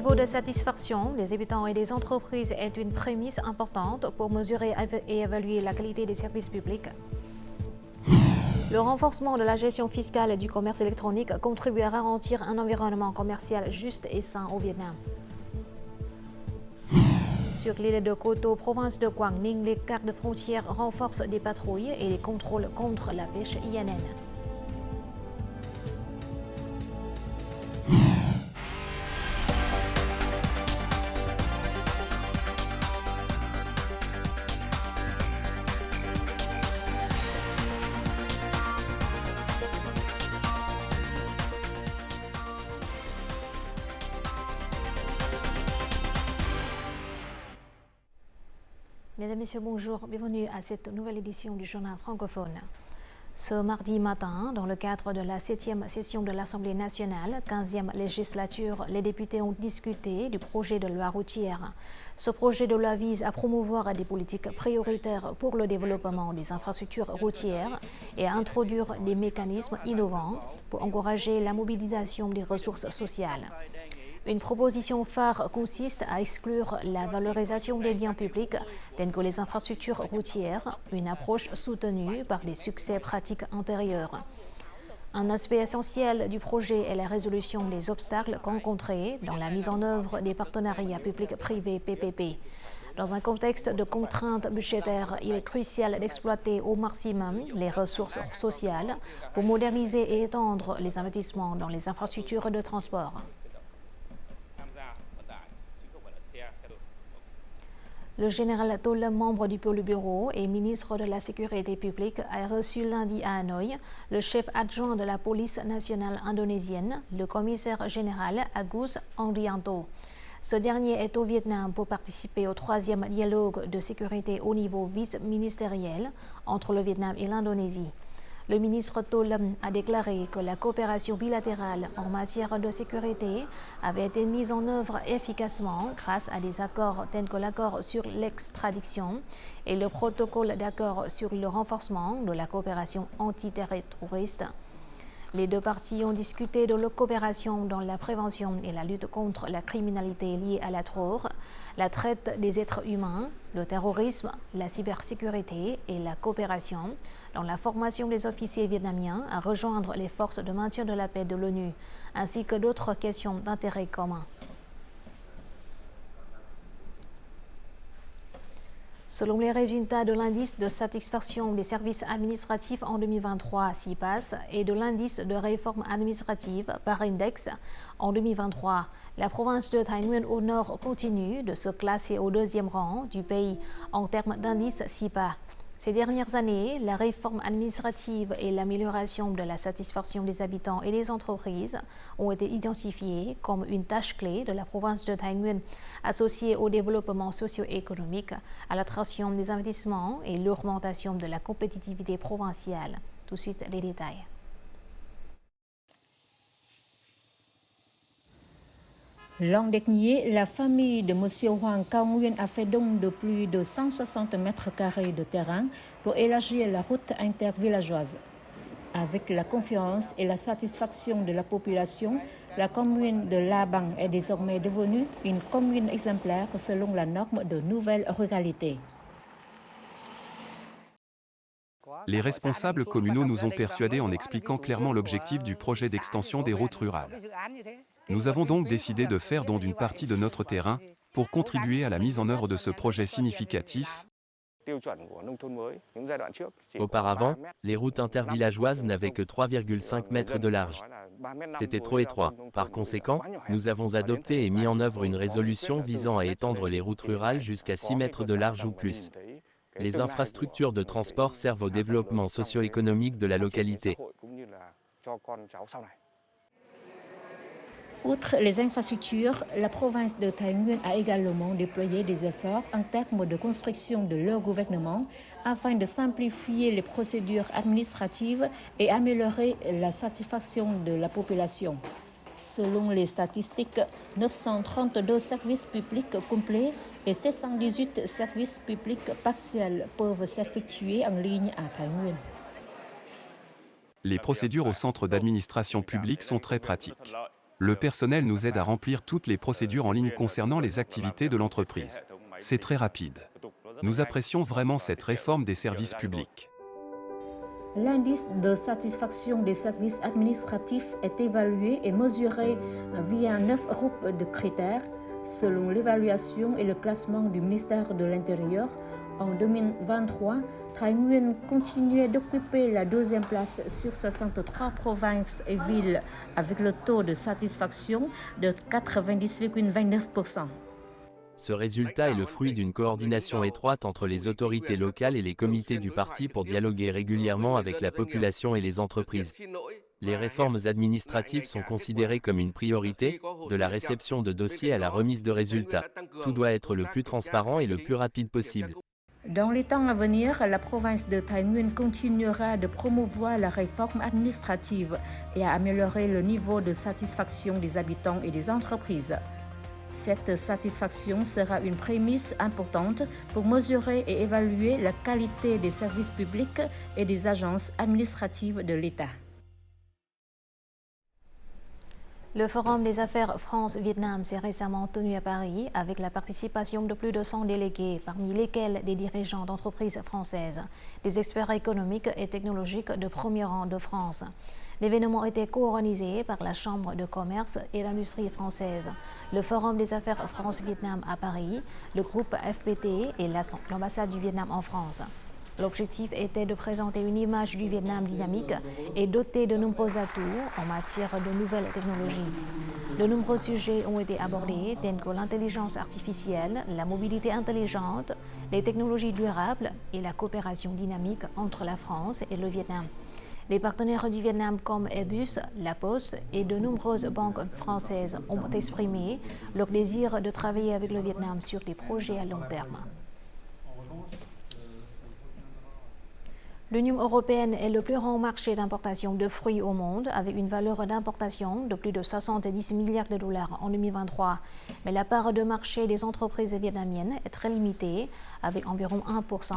niveau de satisfaction des habitants et des entreprises est une prémisse importante pour mesurer et évaluer la qualité des services publics. Le renforcement de la gestion fiscale du commerce électronique contribue à garantir un environnement commercial juste et sain au Vietnam. Sur l'île de Koto, province de Quang Ninh, les gardes frontières renforcent des patrouilles et les contrôles contre la pêche INN. Mesdames, Messieurs, bonjour. Bienvenue à cette nouvelle édition du journal francophone. Ce mardi matin, dans le cadre de la 7e session de l'Assemblée nationale, 15e législature, les députés ont discuté du projet de loi routière. Ce projet de loi vise à promouvoir des politiques prioritaires pour le développement des infrastructures routières et à introduire des mécanismes innovants pour encourager la mobilisation des ressources sociales. Une proposition phare consiste à exclure la valorisation des biens publics tels que les infrastructures routières, une approche soutenue par des succès pratiques antérieurs. Un aspect essentiel du projet est la résolution des obstacles rencontrés dans la mise en œuvre des partenariats publics-privés PPP. Dans un contexte de contraintes budgétaires, il est crucial d'exploiter au maximum les ressources sociales pour moderniser et étendre les investissements dans les infrastructures de transport. Le général Tol, membre du Politburo et ministre de la Sécurité publique, a reçu lundi à Hanoï le chef adjoint de la police nationale indonésienne, le commissaire général Agus Andrianto. Ce dernier est au Vietnam pour participer au 3e dialogue de sécurité au niveau vice-ministériel entre le Vietnam et l'Indonésie. Le ministre Tol a déclaré que la coopération bilatérale en matière de sécurité avait été mise en œuvre efficacement grâce à des accords tels que l'accord sur l'extradition et le protocole d'accord sur le renforcement de la coopération antiterroriste. Les deux parties ont discuté de la coopération dans la prévention et la lutte contre la criminalité liée à la drogue, la traite des êtres humains, le terrorisme, la cybersécurité et la coopération dans la formation des officiers vietnamiens à rejoindre les forces de maintien de la paix de l'ONU, ainsi que d'autres questions d'intérêt commun. Selon les résultats de l'indice de satisfaction des services administratifs en 2023 (CIPAS) et de l'indice de réforme administrative par index en 2023, la province de Thái Nguyên au nord continue de se classer au 2e rang du pays en termes d'indice CIPA. Ces dernières années, la réforme administrative et l'amélioration de la satisfaction des habitants et des entreprises ont été identifiées comme une tâche clé de la province de Thái Nguyên, associée au développement socio-économique, à l'attraction des investissements et l'augmentation de la compétitivité provinciale. Tout de suite, les détails. L'an dernier, la famille de M. Hoàng Cao Nguyên a fait don de plus de 160 mètres carrés de terrain pour élargir la route intervillageoise. Avec la confiance et la satisfaction de la population, la commune de La Bằng est désormais devenue une commune exemplaire selon la norme de nouvelle ruralité. Les responsables communaux nous ont persuadés en expliquant clairement l'objectif du projet d'extension des routes rurales. Nous avons donc décidé de faire don d'une partie de notre terrain pour contribuer à la mise en œuvre de ce projet significatif. Auparavant, les routes intervillageoises n'avaient que 3,5 mètres de large. C'était trop étroit. Par conséquent, nous avons adopté et mis en œuvre une résolution visant à étendre les routes rurales jusqu'à 6 mètres de large ou plus. Les infrastructures de transport servent au développement socio-économique de la localité. Outre les infrastructures, la province de Thái Nguyên a également déployé des efforts en termes de construction de leur gouvernement afin de simplifier les procédures administratives et améliorer la satisfaction de la population. Selon les statistiques, 932 services publics complets et 718 services publics partiels peuvent s'effectuer en ligne à Thái Nguyên. Les procédures au centre d'administration publique sont très pratiques. Le personnel nous aide à remplir toutes les procédures en ligne concernant les activités de l'entreprise. C'est très rapide. Nous apprécions vraiment cette réforme des services publics. L'indice de satisfaction des services administratifs est évalué et mesuré via 9 groupes de critères selon l'évaluation et le classement du ministère de l'Intérieur. En 2023, Thái Nguyên continuait d'occuper la deuxième place sur 63 provinces et villes avec le taux de satisfaction de 90,29%. Ce résultat est le fruit d'une coordination étroite entre les autorités locales et les comités du parti pour dialoguer régulièrement avec la population et les entreprises. Les réformes administratives sont considérées comme une priorité, de la réception de dossiers à la remise de résultats. Tout doit être le plus transparent et le plus rapide possible. Dans les temps à venir, la province de Thái Nguyên continuera de promouvoir la réforme administrative et à améliorer le niveau de satisfaction des habitants et des entreprises. Cette satisfaction sera une prémisse importante pour mesurer et évaluer la qualité des services publics et des agences administratives de l'État. Le Forum des affaires France-Vietnam s'est récemment tenu à Paris avec la participation de plus de 100 délégués, parmi lesquels des dirigeants d'entreprises françaises, des experts économiques et technologiques de premier rang de France. L'événement était co-organisé par la Chambre de commerce et d'industrie française, le Forum des affaires France-Vietnam à Paris, le groupe FPT et l'ambassade du Vietnam en France. L'objectif était de présenter une image du Vietnam dynamique et doté de nombreux atouts en matière de nouvelles technologies. De nombreux sujets ont été abordés, tels que l'intelligence artificielle, la mobilité intelligente, les technologies durables et la coopération dynamique entre la France et le Vietnam. Les partenaires du Vietnam comme Airbus, La Poste et de nombreuses banques françaises ont exprimé leur désir de travailler avec le Vietnam sur des projets à long terme. L'Union européenne est le plus grand marché d'importation de fruits au monde, avec une valeur d'importation de plus de 70 milliards de dollars en 2023. Mais la part de marché des entreprises vietnamiennes est très limitée, avec environ 1%.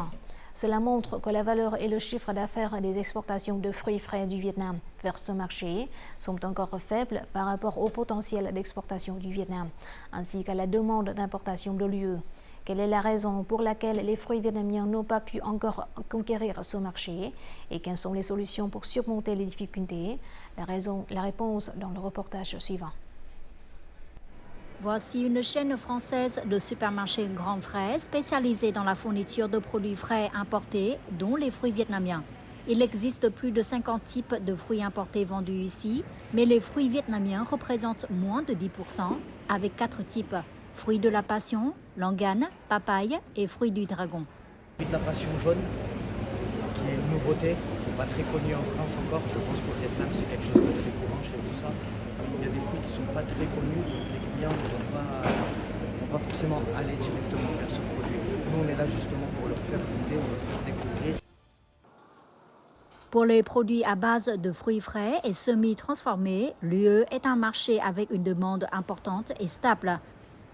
Cela montre que la valeur et le chiffre d'affaires des exportations de fruits frais du Vietnam vers ce marché sont encore faibles par rapport au potentiel d'exportation du Vietnam, ainsi qu'à la demande d'importation de l'UE. Quelle est la raison pour laquelle les fruits vietnamiens n'ont pas pu encore conquérir ce marché et quelles sont les solutions pour surmonter les difficultés? La réponse dans le reportage suivant. Voici une chaîne française de supermarchés Grand Frais spécialisée dans la fourniture de produits frais importés, dont les fruits vietnamiens. Il existe plus de 50 types de fruits importés vendus ici, mais les fruits vietnamiens représentent moins de 10%, avec 4 types. Fruits de la passion, langane, papaye et fruits du dragon. Fruits de la passion jaune, qui est une nouveauté, c'est pas très connu en France encore. Je pense qu'au Vietnam c'est quelque chose de très courant chez tout ça. Il y a des fruits qui ne sont pas très connus, donc les clients ne vont pas forcément aller directement vers ce produit. Nous on est là justement pour leur faire goûter, pour leur faire découvrir. Pour les produits à base de fruits frais et semi-transformés, l'UE est un marché avec une demande importante et stable.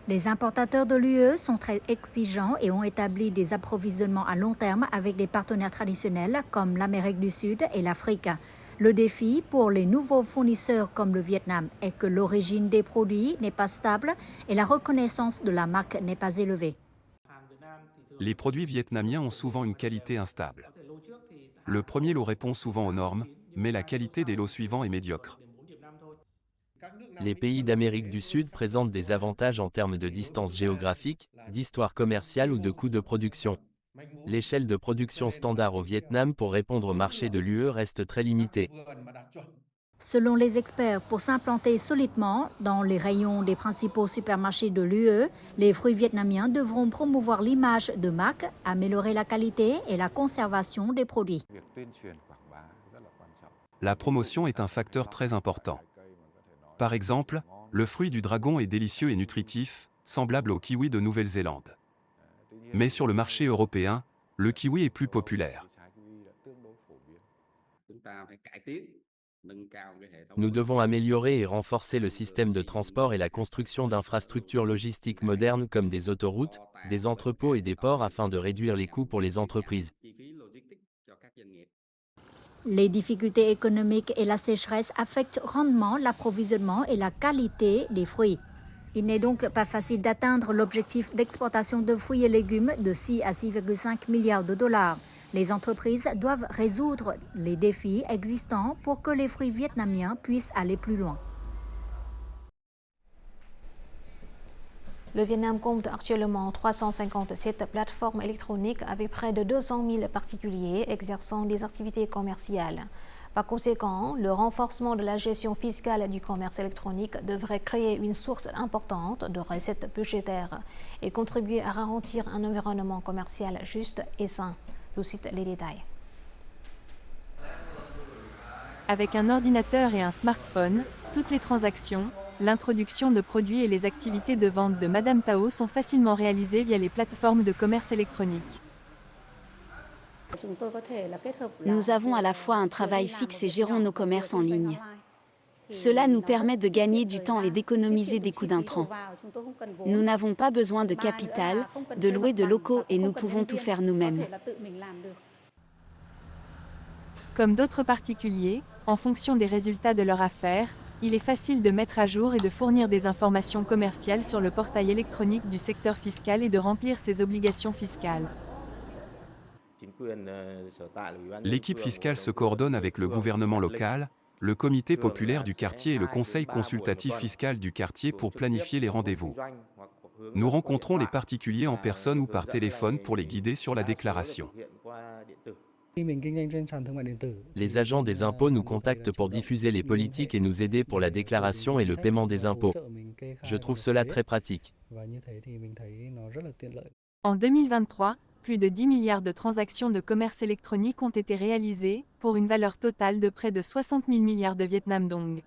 Les importateurs de l'UE sont très exigeants et ont établi des approvisionnements à long terme avec des partenaires traditionnels comme l'Amérique du Sud et l'Afrique. Le défi pour les nouveaux fournisseurs comme le Vietnam est que l'origine des produits n'est pas stable et la reconnaissance de la marque n'est pas élevée. Les produits vietnamiens ont souvent une qualité instable. Le premier lot répond souvent aux normes, mais la qualité des lots suivants est médiocre. Les pays d'Amérique du Sud présentent des avantages en termes de distance géographique, d'histoire commerciale ou de coûts de production. L'échelle de production standard au Vietnam pour répondre au marché de l'UE reste très limitée. Selon les experts, pour s'implanter solidement dans les rayons des principaux supermarchés de l'UE, les fruits vietnamiens devront promouvoir l'image de marque, améliorer la qualité et la conservation des produits. La promotion est un facteur très important. Par exemple, le fruit du dragon est délicieux et nutritif, semblable au kiwi de Nouvelle-Zélande. Mais sur le marché européen, le kiwi est plus populaire. Nous devons améliorer et renforcer le système de transport et la construction d'infrastructures logistiques modernes comme des autoroutes, des entrepôts et des ports afin de réduire les coûts pour les entreprises. Les difficultés économiques et la sécheresse affectent grandement l'approvisionnement et la qualité des fruits. Il n'est donc pas facile d'atteindre l'objectif d'exportation de fruits et légumes de 6 à 6,5 milliards de dollars. Les entreprises doivent résoudre les défis existants pour que les fruits vietnamiens puissent aller plus loin. Le Vietnam compte actuellement 357 plateformes électroniques avec près de 200 000 particuliers exerçant des activités commerciales. Par conséquent, le renforcement de la gestion fiscale du commerce électronique devrait créer une source importante de recettes budgétaires et contribuer à garantir un environnement commercial juste et sain. Tout de suite, les détails. Avec un ordinateur et un smartphone, toutes les transactions, l'introduction de produits et les activités de vente de Madame Tao sont facilement réalisées via les plateformes de commerce électronique. Nous avons à la fois un travail fixe et gérons nos commerces en ligne. Cela nous permet de gagner du temps et d'économiser des coûts d'intrants. Nous n'avons pas besoin de capital, de louer de locaux et nous pouvons tout faire nous-mêmes. Comme d'autres particuliers, en fonction des résultats de leur affaire, il est facile de mettre à jour et de fournir des informations commerciales sur le portail électronique du secteur fiscal et de remplir ses obligations fiscales. L'équipe fiscale se coordonne avec le gouvernement local, le comité populaire du quartier et le conseil consultatif fiscal du quartier pour planifier les rendez-vous. Nous rencontrons les particuliers en personne ou par téléphone pour les guider sur la déclaration. Les agents des impôts nous contactent pour diffuser les politiques et nous aider pour la déclaration et le paiement des impôts. Je trouve cela très pratique. En 2023, plus de 10 milliards de transactions de commerce électronique ont été réalisées, pour une valeur totale de près de 60 000 milliards de Vietnam Dong.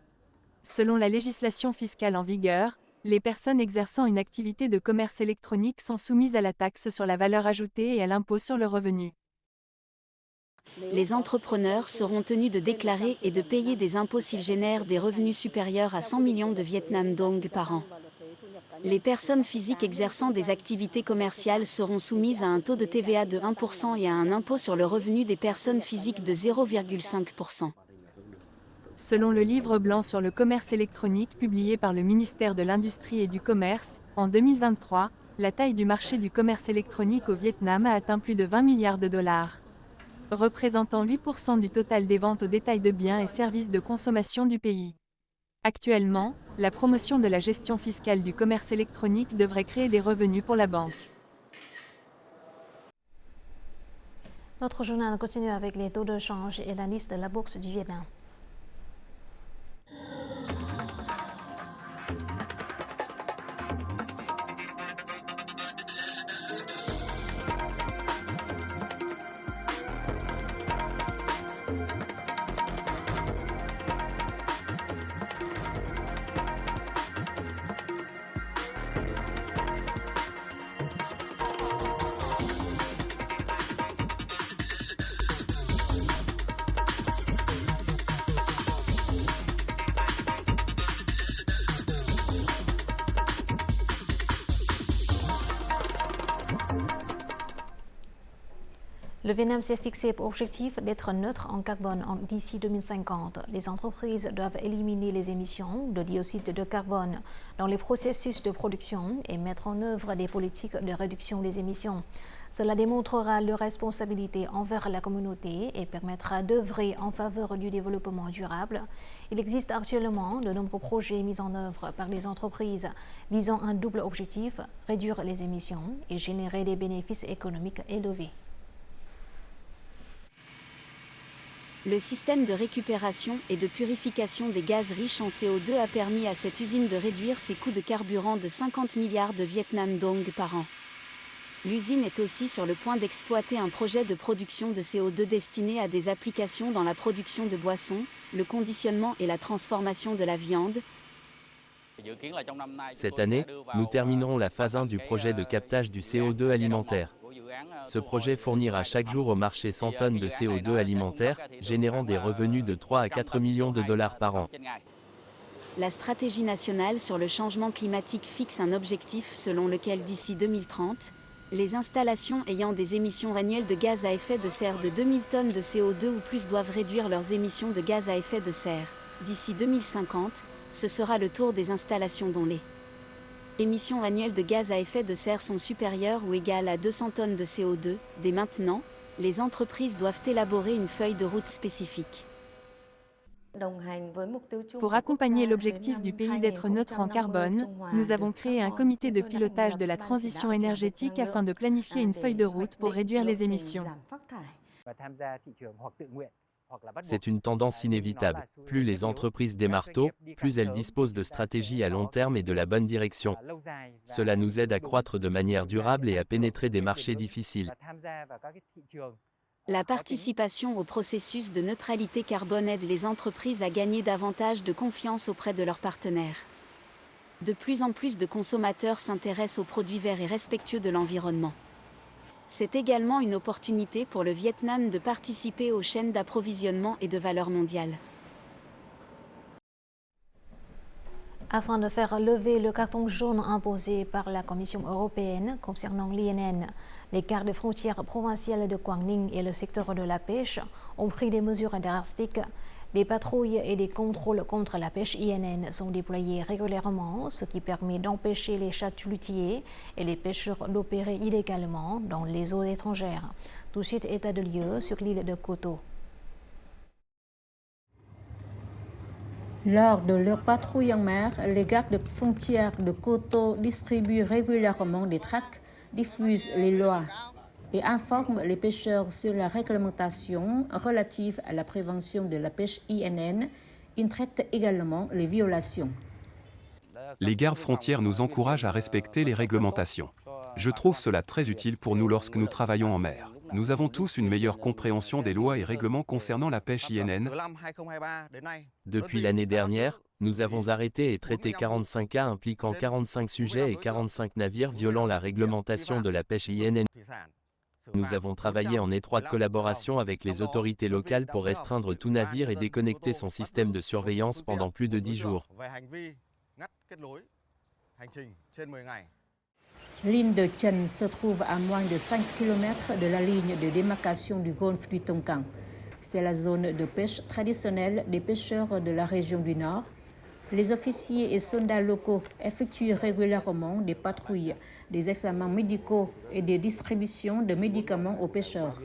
Selon la législation fiscale en vigueur, les personnes exerçant une activité de commerce électronique sont soumises à la taxe sur la valeur ajoutée et à l'impôt sur le revenu. Les entrepreneurs seront tenus de déclarer et de payer des impôts s'ils génèrent des revenus supérieurs à 100 millions de Vietnam Dong par an. Les personnes physiques exerçant des activités commerciales seront soumises à un taux de TVA de 1% et à un impôt sur le revenu des personnes physiques de 0,5%. Selon le livre blanc sur le commerce électronique publié par le ministère de l'Industrie et du Commerce, en 2023, la taille du marché du commerce électronique au Vietnam a atteint plus de 20 milliards de dollars, représentant 8% du total des ventes au détail de biens et services de consommation du pays. Actuellement, la promotion de la gestion fiscale du commerce électronique devrait créer des revenus pour la banque. Notre journal continue avec les taux de change et la liste de la bourse du Vietnam. Le Vietnam s'est fixé pour objectif d'être neutre en carbone d'ici 2050. Les entreprises doivent éliminer les émissions de dioxyde de carbone dans les processus de production et mettre en œuvre des politiques de réduction des émissions. Cela démontrera leur responsabilité envers la communauté et permettra d'œuvrer en faveur du développement durable. Il existe actuellement de nombreux projets mis en œuvre par les entreprises visant un double objectif, réduire les émissions et générer des bénéfices économiques élevés. Le système de récupération et de purification des gaz riches en CO2 a permis à cette usine de réduire ses coûts de carburant de 50 milliards de Vietnam Dong par an. L'usine est aussi sur le point d'exploiter un projet de production de CO2 destiné à des applications dans la production de boissons, le conditionnement et la transformation de la viande. Cette année, nous terminerons la phase 1 du projet de captage du CO2 alimentaire. Ce projet fournira chaque jour au marché 100 tonnes de CO2 alimentaire, générant des revenus de 3 à 4 millions de dollars par an. La stratégie nationale sur le changement climatique fixe un objectif selon lequel d'ici 2030, Les installations ayant des émissions annuelles de gaz à effet de serre de 2000 tonnes de CO2 ou plus doivent réduire leurs émissions de gaz à effet de serre. D'ici 2050, ce sera le tour des installations dont les émissions annuelles de gaz à effet de serre sont supérieures ou égales à 200 tonnes de CO2. Dès maintenant, les entreprises doivent élaborer une feuille de route spécifique. Pour accompagner l'objectif du pays d'être neutre en carbone, nous avons créé un comité de pilotage de la transition énergétique afin de planifier une feuille de route pour réduire les émissions. C'est une tendance inévitable. Plus les entreprises démarrent tôt, plus elles disposent de stratégies à long terme et de la bonne direction. Cela nous aide à croître de manière durable et à pénétrer des marchés difficiles. La participation au processus de neutralité carbone aide les entreprises à gagner davantage de confiance auprès de leurs partenaires. De plus en plus de consommateurs s'intéressent aux produits verts et respectueux de l'environnement. C'est également une opportunité pour le Vietnam de participer aux chaînes d'approvisionnement et de valeur mondiale. Afin de faire lever le carton jaune imposé par la Commission européenne concernant l'INN, les gardes frontières provinciales de Quang Ninh et le secteur de la pêche ont pris des mesures drastiques. Des patrouilles et des contrôles contre la pêche INN sont déployés régulièrement, ce qui permet d'empêcher les chalutiers et les pêcheurs d'opérer illégalement dans les eaux étrangères. Tout de suite, état de lieu sur l'île de Koh Tao. Lors de leur patrouille en mer, les gardes frontières de Koh Tao distribuent régulièrement des tracts, diffusent les lois et informent les pêcheurs sur la réglementation relative à la prévention de la pêche INN. Ils traitent également les violations. Les gardes frontières nous encouragent à respecter les réglementations. Je trouve cela très utile pour nous lorsque nous travaillons en mer. Nous avons tous une meilleure compréhension des lois et règlements concernant la pêche INN. Depuis l'année dernière, nous avons arrêté et traité 45 cas impliquant 45 sujets et 45 navires violant la réglementation de la pêche INN. Nous avons travaillé en étroite collaboration avec les autorités locales pour restreindre tout navire et déconnecter son système de surveillance pendant plus de 10 jours. L'île de Chen se trouve à moins de 5 km de la ligne de démarcation du golfe du Tonkin. C'est la zone de pêche traditionnelle des pêcheurs de la région du Nord. Les officiers et soldats locaux effectuent régulièrement des patrouilles, des examens médicaux et des distributions de médicaments aux pêcheurs.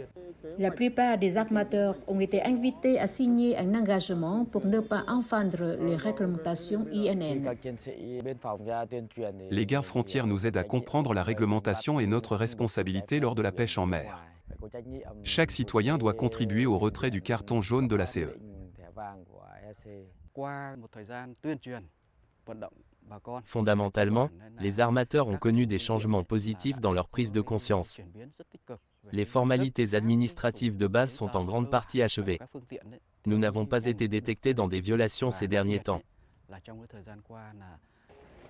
La plupart des armateurs ont été invités à signer un engagement pour ne pas enfreindre les réglementations INN. Les gardes frontières nous aident à comprendre la réglementation et notre responsabilité lors de la pêche en mer. Chaque citoyen doit contribuer au retrait du carton jaune de la CE. Fondamentalement, les armateurs ont connu des changements positifs dans leur prise de conscience. Les formalités administratives de base sont en grande partie achevées. Nous n'avons pas été détectés dans des violations ces derniers temps.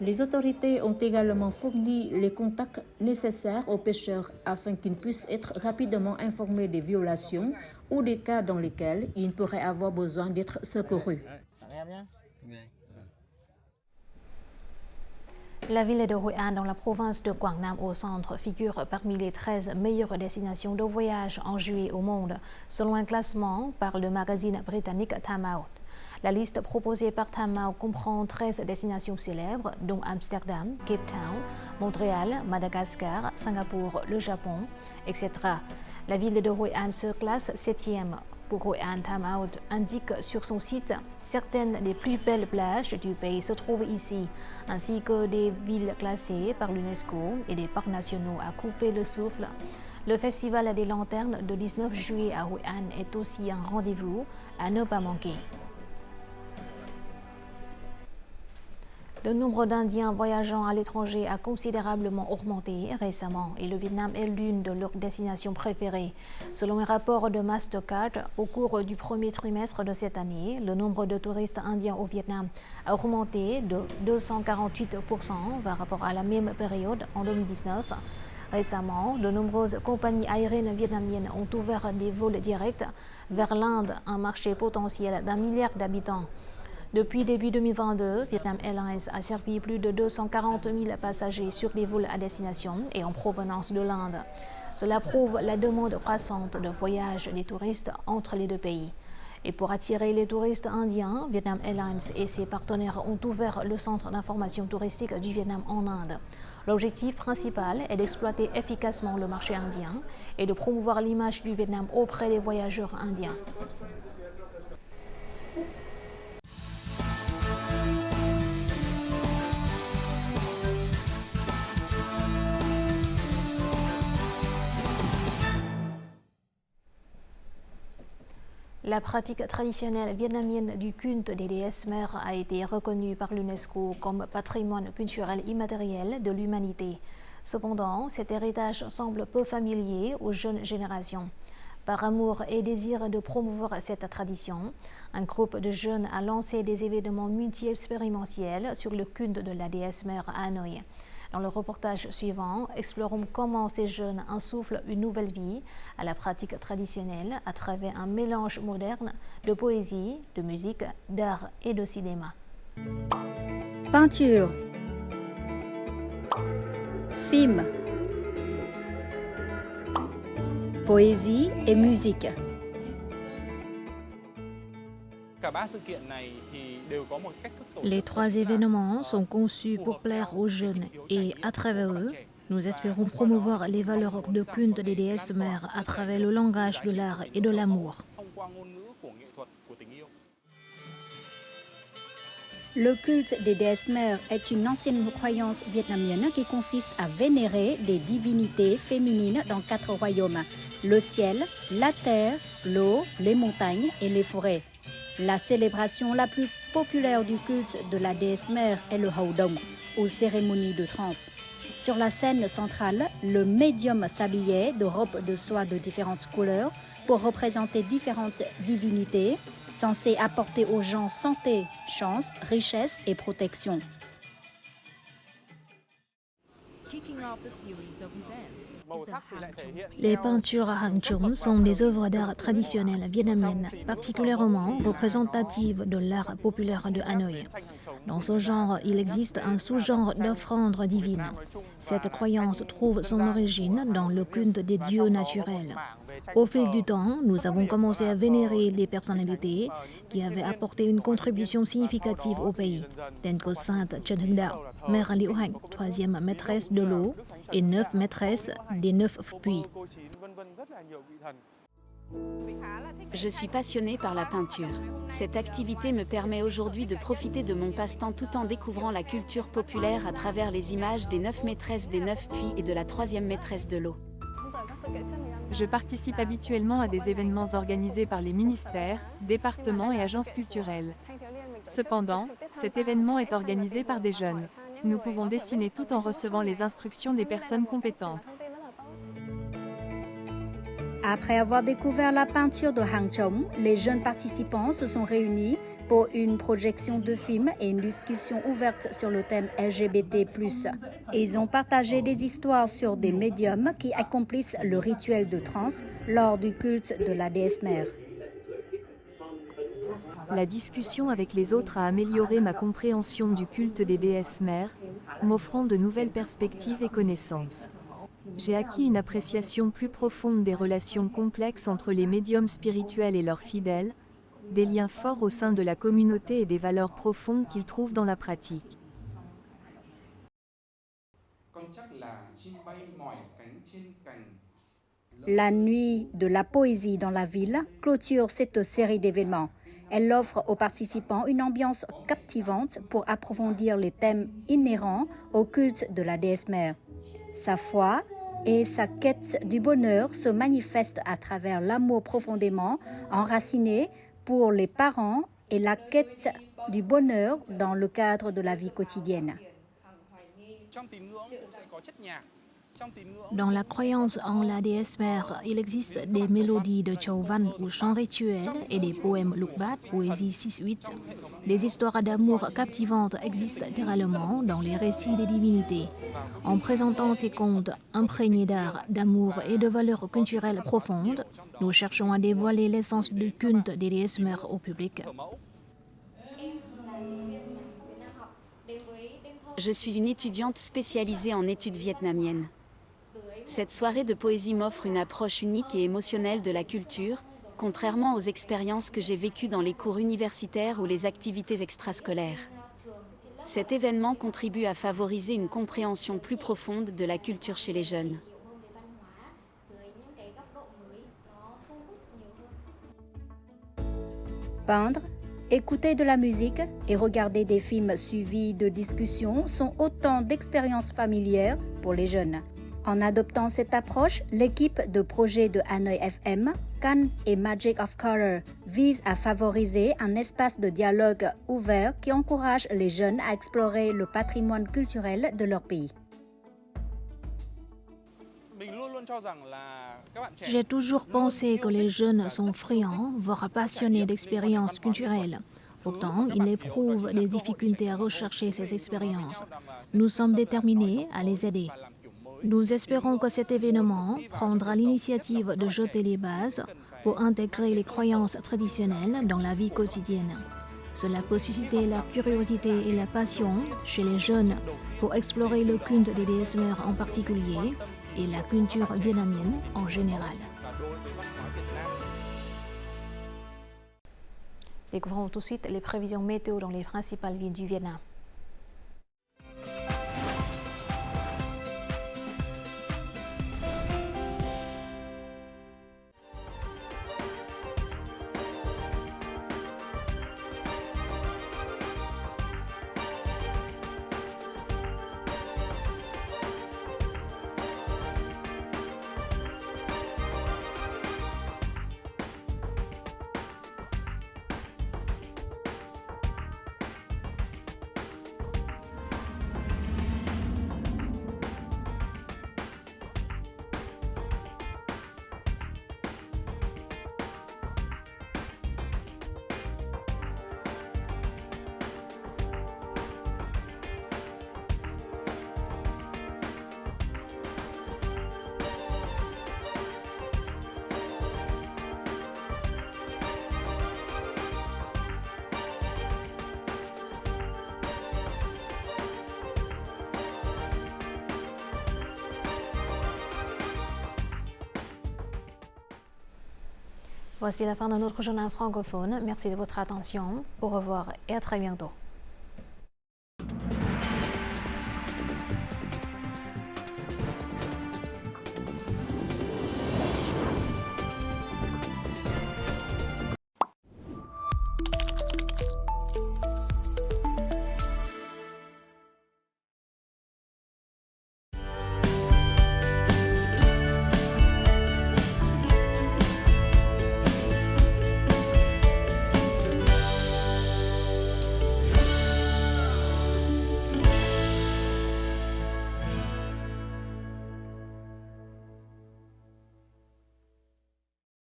Les autorités ont également fourni les contacts nécessaires aux pêcheurs afin qu'ils puissent être rapidement informés des violations ou des cas dans lesquels ils pourraient avoir besoin d'être secourus. La ville de Hoi An dans la province de Quang Nam au centre figure parmi les 13 meilleures destinations de voyage en juillet au monde, selon un classement par le magazine britannique Time Out. La liste proposée par Time Out comprend 13 destinations célèbres, dont Amsterdam, Cape Town, Montréal, Madagascar, Singapour, le Japon, etc. La ville de Hoi An se classe 7e. Pour Hoi An, Time Out indique sur son site certaines des plus belles plages du pays se trouvent ici, ainsi que des villes classées par l'UNESCO et des parcs nationaux à couper le souffle. Le Festival des Lanternes de 19 juillet à Hoi An est aussi un rendez-vous à ne pas manquer. Le nombre d'Indiens voyageant à l'étranger a considérablement augmenté récemment et le Vietnam est l'une de leurs destinations préférées. Selon un rapport de Mastercard, au cours du premier trimestre de cette année, le nombre de touristes indiens au Vietnam a augmenté de 248% par rapport à la même période en 2019. Récemment, de nombreuses compagnies aériennes vietnamiennes ont ouvert des vols directs vers l'Inde, un marché potentiel d'1 milliard d'habitants. Depuis début 2022, Vietnam Airlines a servi plus de 240 000 passagers sur les vols à destination et en provenance de l'Inde. Cela prouve la demande croissante de voyage des touristes entre les deux pays. Et pour attirer les touristes indiens, Vietnam Airlines et ses partenaires ont ouvert le centre d'information touristique du Vietnam en Inde. L'objectif principal est d'exploiter efficacement le marché indien et de promouvoir l'image du Vietnam auprès des voyageurs indiens. La pratique traditionnelle vietnamienne du culte des déesses mères a été reconnue par l'UNESCO comme patrimoine culturel immatériel de l'humanité. Cependant, cet héritage semble peu familier aux jeunes générations. Par amour et désir de promouvoir cette tradition, un groupe de jeunes a lancé des événements multi-expérimentiels sur le culte de la déesse mère à Hanoï. Dans le reportage suivant, explorons comment ces jeunes insufflent une nouvelle vie à la pratique traditionnelle à travers un mélange moderne de poésie, de musique, d'art et de cinéma. Peinture, film, poésie et musique. Les trois événements sont conçus pour plaire aux jeunes et, à travers eux, nous espérons promouvoir les valeurs de culte des déesses mères à travers le langage de l'art et de l'amour. Le culte des déesses mères est une ancienne croyance vietnamienne qui consiste à vénérer des divinités féminines dans 4 royaumes: le ciel, la terre, l'eau, les montagnes et les forêts. La célébration la plus populaire du culte de la déesse mère est le Hầu Đồng, ou cérémonie de transe. Sur la scène centrale, le médium s'habillait de robes de soie de différentes couleurs pour représenter différentes divinités, censées apporter aux gens santé, chance, richesse et protection. Les peintures Hang Chung sont des œuvres d'art traditionnelles vietnamiennes, particulièrement représentatives de l'art populaire de Hanoï. Dans ce genre, il existe un sous-genre d'offrande divine. Cette croyance trouve son origine dans le culte des dieux naturels. Au fil du temps, nous avons commencé à vénérer des personnalités qui avaient apporté une contribution significative au pays, telles que Sainte Trần Hưng Đạo, Mère Liễu Hạnh, 3e maîtresse de l'eau, et 9 maîtresses des 9 puits. Je suis passionnée par la peinture. Cette activité me permet aujourd'hui de profiter de mon passe-temps tout en découvrant la culture populaire à travers les images des 9 maîtresses des 9 puits et de la 3e maîtresse de l'eau. Je participe habituellement à des événements organisés par les ministères, départements et agences culturelles. Cependant, cet événement est organisé par des jeunes. Nous pouvons dessiner tout en recevant les instructions des personnes compétentes. Après avoir découvert la peinture de Hang Chung, les jeunes participants se sont réunis pour une projection de film et une discussion ouverte sur le thème LGBT+. Ils ont partagé des histoires sur des médiums qui accomplissent le rituel de transe lors du culte de la déesse mère. La discussion avec les autres a amélioré ma compréhension du culte des déesses mères, m'offrant de nouvelles perspectives et connaissances. J'ai acquis une appréciation plus profonde des relations complexes entre les médiums spirituels et leurs fidèles, des liens forts au sein de la communauté et des valeurs profondes qu'ils trouvent dans la pratique. La nuit de la poésie dans la ville clôture cette série d'événements. Elle offre aux participants une ambiance captivante pour approfondir les thèmes inhérents au culte de la déesse mère. Sa foi et sa quête du bonheur se manifestent à travers l'amour profondément enraciné pour les parents et la quête du bonheur dans le cadre de la vie quotidienne. Dans la croyance en la déesse mère, il existe des mélodies de Chau Văn ou chants rituels et des poèmes Lục Bát, poésie 6-8. Des histoires d'amour captivantes existent littéralement dans les récits des divinités. En présentant ces contes imprégnés d'art, d'amour et de valeurs culturelles profondes, nous cherchons à dévoiler l'essence du culte des déesses mères au public. Je suis une étudiante spécialisée en études vietnamiennes. Cette soirée de poésie m'offre une approche unique et émotionnelle de la culture, contrairement aux expériences que j'ai vécues dans les cours universitaires ou les activités extrascolaires. Cet événement contribue à favoriser une compréhension plus profonde de la culture chez les jeunes. Peindre, écouter de la musique et regarder des films suivis de discussions sont autant d'expériences familières pour les jeunes. En adoptant cette approche, l'équipe de projet de Hanoï FM, Can et Magic of Color vise à favoriser un espace de dialogue ouvert qui encourage les jeunes à explorer le patrimoine culturel de leur pays. J'ai toujours pensé que les jeunes sont friands, voire passionnés d'expériences culturelles. Pourtant, ils éprouvent des difficultés à rechercher ces expériences. Nous sommes déterminés à les aider. Nous espérons que cet événement prendra l'initiative de jeter les bases pour intégrer les croyances traditionnelles dans la vie quotidienne. Cela peut susciter la curiosité et la passion chez les jeunes pour explorer le culte des déesses mères en particulier et la culture vietnamienne en général. Découvrons tout de suite les prévisions météo dans les principales villes du Vietnam. Voici la fin de notre journal francophone. Merci de votre attention. Au revoir et à très bientôt.